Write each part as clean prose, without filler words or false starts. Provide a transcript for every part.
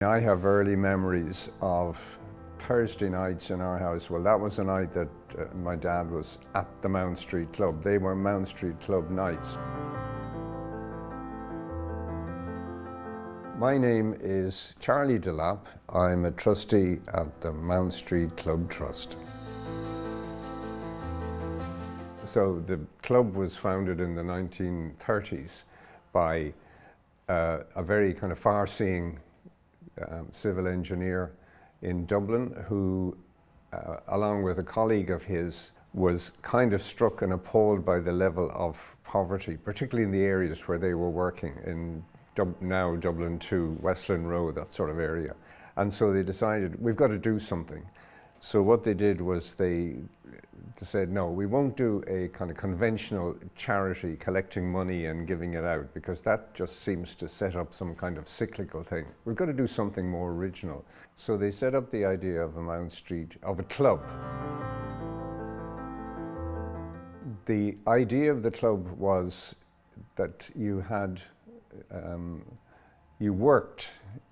I have early memories of Thursday nights in our house. Well, that was the night that my dad was at the Mount Street Club. They were Mount Street Club nights. My name is Charlie Delap. I'm a trustee at the Mount Street Club Trust. So the club was founded in the 1930s by a very kind of far-seeing civil engineer in Dublin who, along with a colleague of his, was kind of struck and appalled by the level of poverty, particularly in the areas where they were working in now Dublin 2, Westland Road, that sort of area. And so they decided, we've got to do something. So what they did was they said, no, we won't do a kind of conventional charity collecting money and giving it out, because that just seems to set up some kind of cyclical thing. We've got to do something more original. So they set up the idea of a Mount Street, of a club. The idea of the club was that you had, you worked,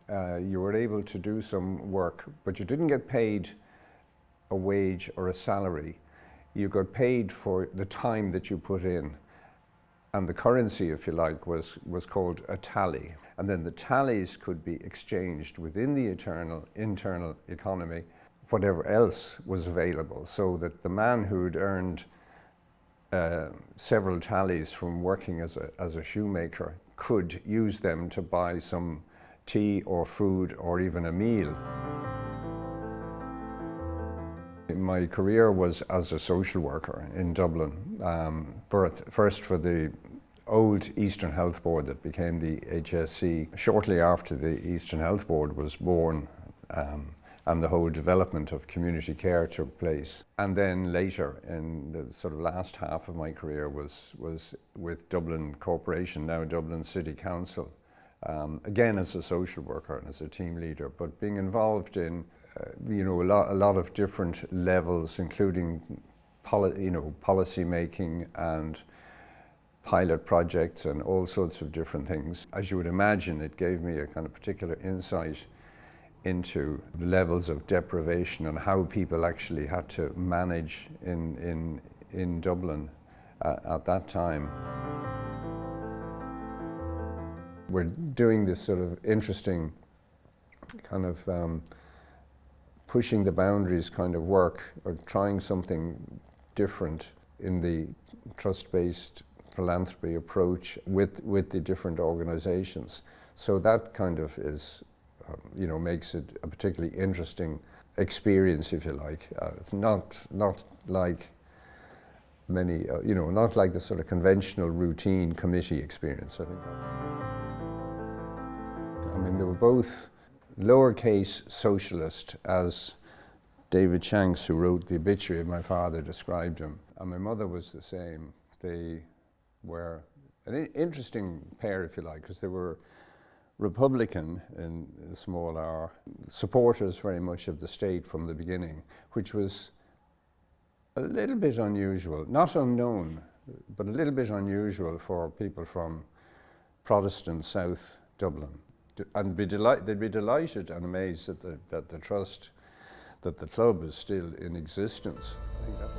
you were able to do some work, but you didn't get paid a wage or a salary. You got paid for the time that you put in. And the currency, if you like, was called a tally. And then the tallies could be exchanged within the internal economy, whatever else was available, so that the man who'd earned several tallies from working as a shoemaker could use them to buy some tea or food or even a meal. My career was as a social worker in Dublin, first for the old Eastern Health Board that became the HSE. Shortly after the Eastern Health Board was born, and the whole development of community care took place. And then later, in the sort of last half of my career, was with Dublin Corporation, now Dublin City Council, again as a social worker and as a team leader, but being involved in a lot of different levels, including policy making and pilot projects and all sorts of different things. As you would imagine, it gave me a kind of particular insight into the levels of deprivation and how people actually had to manage in Dublin at that time. We're doing this sort of interesting kind of pushing the boundaries kind of work, or trying something different in the trust-based philanthropy approach with the different organizations. So that kind of is, makes it a particularly interesting experience, if you like. It's not like many, not like the sort of conventional routine committee experience, I think. I mean, they were both lowercase socialist, as David Shanks, who wrote the obituary of my father, described him. And my mother was the same. They were an interesting pair, if you like, because they were Republican in small r, supporters very much of the state from the beginning, which was a little bit unusual, not unknown, but a little bit unusual for people from Protestant South Dublin. And they'd be delighted and amazed that the club is still in existence. I think that